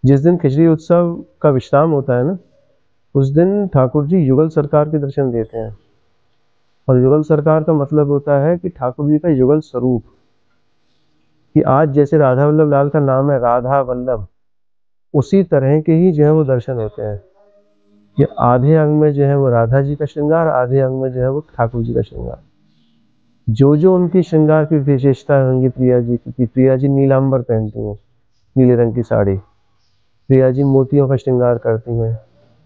जिस दिन खिचड़ी उत्सव का विश्राम होता है ना, उस दिन ठाकुर जी युगल सरकार के दर्शन देते हैं। और युगल सरकार का मतलब होता है कि ठाकुर जी का युगल स्वरूप, कि आज जैसे राधा वल्लभ लाल का नाम है राधा वल्लभ, उसी तरह के ही जो है वो दर्शन होते हैं कि आधे अंग में जो है वो राधा जी का श्रृंगार, आधे अंग में जो है वो ठाकुर जी का श्रृंगार। जो जो उनकी श्रृंगार की विशेषता होंगी प्रिया जी की, प्रिया जी नीलांबर पहनती हैं, नीले रंग की साड़ी। प्रिया जी मोतियों का श्रृंगार करती हैं।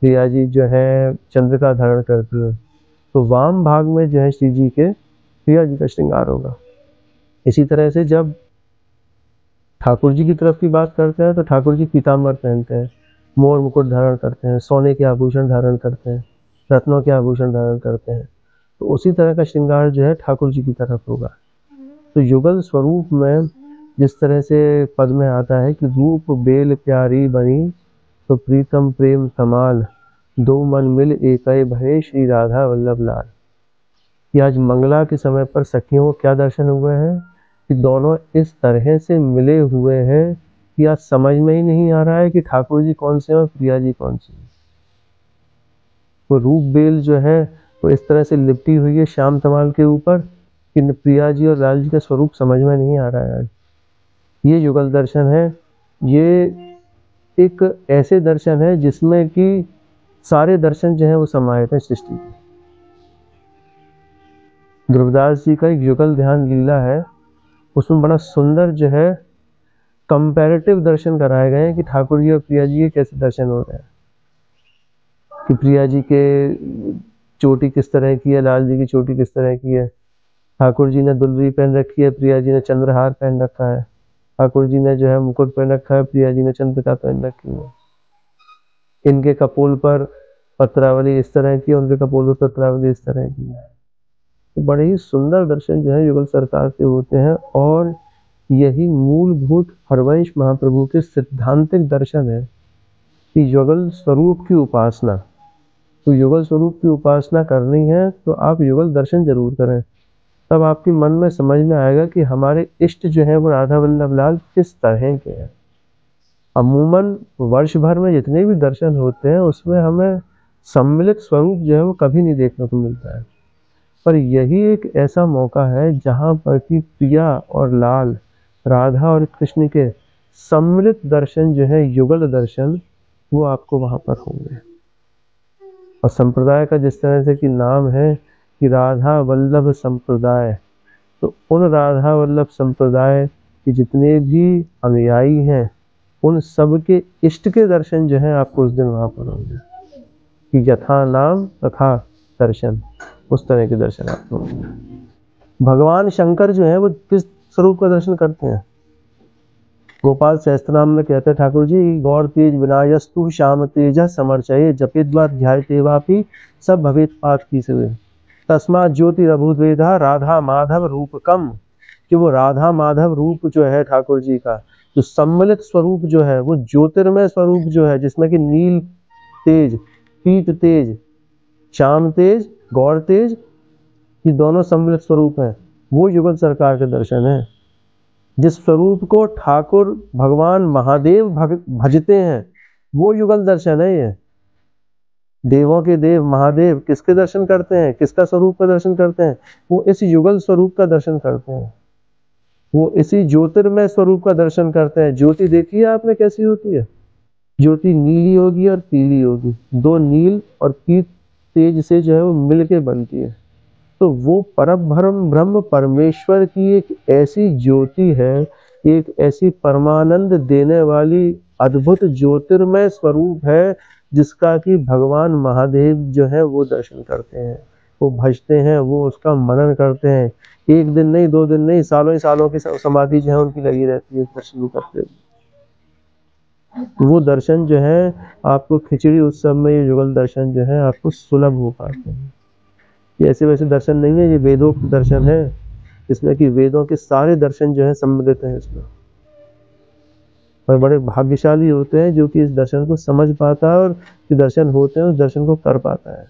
प्रिया जी जो है चंद्र का धारण करती हैं। तो वाम भाग में जो है श्री जी के प्रिया जी का श्रृंगार होगा। इसी तरह से जब ठाकुर जी की तरफ की बात करते हैं तो ठाकुर जी पीताम्बर पहनते हैं, मोर मुकुट धारण करते हैं, सोने के आभूषण धारण करते हैं, रत्नों के आभूषण धारण करते हैं। तो उसी तरह का श्रृंगार जो है ठाकुर जी की तरफ होगा। तो युगल स्वरूप में जिस तरह से पद में आता है कि रूप बेल प्यारी बनी, तो प्रीतम प्रेम समाल, दो मन मिल एकय भये श्री राधा वल्लभ लाल। कि आज मंगला के समय पर सखियों को क्या दर्शन हुए हैं कि दोनों इस तरह से मिले हुए हैं कि आज समझ में ही नहीं आ रहा है कि ठाकुर जी कौन से हैं और प्रिया जी कौन सी है। वो रूप बेल जो है वो इस तरह से लिपटी हुई है श्याम तमाल के ऊपर कि प्रिया जी और लाल जी का स्वरूप समझ में नहीं आ रहा है आज। ये युगल दर्शन है। ये एक ऐसे दर्शन है जिसमें कि सारे दर्शन जो है वो समाहित हैं सृष्टि के। ध्रुवदास जी का एक युगल ध्यान लीला है, उसमें बड़ा सुंदर जो है कंपैरेटिव दर्शन कराए गए हैं कि ठाकुर जी और प्रिया जी के कैसे दर्शन हो रहे हैं। कि प्रिया जी के चोटी किस तरह की है, लाल जी की चोटी किस तरह की है। ठाकुर जी ने दुलरी पहन रखी है, प्रिया जी ने चंद्रहार पहन रखा है। ठाकुर जी ने जो है मुकुट पहन रखा है, प्रिया जी ने चंद्रिका पहन रखी है। इनके कपोल पर पत्रावली इस तरह की है, उनके कपोल पर पत्रावली इस तरह की है। तो बड़े ही सुंदर दर्शन जो है युगल सरकार के होते हैं। और यही मूलभूत हरवंश महाप्रभु के सिद्धांतिक दर्शन है कि युगल स्वरूप की उपासना। तो युगल स्वरूप की उपासना करनी है तो आप युगल दर्शन जरूर करें, तब आपके मन में समझ में आएगा कि हमारे इष्ट जो है वो राधा वल्लभ लाल किस तरह के हैं। अमूमन वर्ष भर में जितने भी दर्शन होते हैं उसमें हमें सम्मिलित स्वरूप जो है वो कभी नहीं देखने को मिलता है। पर यही एक ऐसा मौका है जहाँ पर कि प्रिया और लाल, राधा और कृष्ण के सम्मिलित दर्शन जो है युगल दर्शन, वो आपको वहाँ पर होंगे। और संप्रदाय का जिस तरह से कि नाम है कि राधा वल्लभ संप्रदाय, तो उन राधा वल्लभ संप्रदाय के जितने भी अनुयायी हैं उन सब के इष्ट के दर्शन जो है आपको उस दिन वहाँ पर होंगे। कि यथा नाम तथा दर्शन, उस तरह के दर्शन आपको होंगे। भगवान शंकर जो है वो किस स्वरूप का दर्शन करते हैं? गोपाल सहस्त्रनाम में कहते हैं ठाकुर जी, गौर तेज विनायस्तु श्याम तेज समर्चये जपेद्वा ध्यायते वापि सब भवेत पात की से तस्मा ज्योति अभूत वेदा राधा माधव रूपकम। कि वो राधा माधव रूप जो है ठाकुर जी का, जो सम्मिलित स्वरूप जो है वो ज्योतिर्मय स्वरूप जो है, जिसमें कि नील तेज, पीत तेज, श्याम तेज, गौर तेज, ये दोनों सम्मिलित स्वरूप हैं। वो युगल सरकार के दर्शन है। जिस स्वरूप को ठाकुर भगवान महादेव भजते हैं वो युगल दर्शन है। ये देवों के देव महादेव किसके दर्शन करते हैं, किसका स्वरूप का दर्शन करते हैं? वो इस युगल स्वरूप का दर्शन करते हैं। वो इसी ज्योतिर्मय स्वरूप का दर्शन करते हैं। ज्योति देखी है आपने कैसी होती है? ज्योति नीली होगी और पीली होगी, दो नील और पीत तेज से जो है वो मिलके बनती है। तो वो परम ब्रह्म परमेश्वर की एक ऐसी ज्योति है, एक ऐसी परमानंद देने वाली अद्भुत ज्योतिर्मय स्वरूप है जिसका कि भगवान महादेव जो है वो दर्शन करते हैं, वो भजते हैं, वो उसका मनन करते हैं। एक दिन नहीं, दो दिन नहीं, सालों ही सालों की समाधि जो है उनकी लगी रहती है दर्शन करते हुए। वो दर्शन जो है आपको खिचड़ी उत्सव में, ये युगल दर्शन जो है आपको सुलभ हो पाते हैं। ये ऐसे वैसे दर्शन नहीं है, ये वेदोक्त दर्शन है, इसमें कि वेदों के सारे दर्शन जो है सम्मिलित हैं इसमें। और बड़े भाग्यशाली होते हैं जो कि इस दर्शन को समझ पाता है और जो दर्शन होते हैं उस दर्शन को कर पाता है।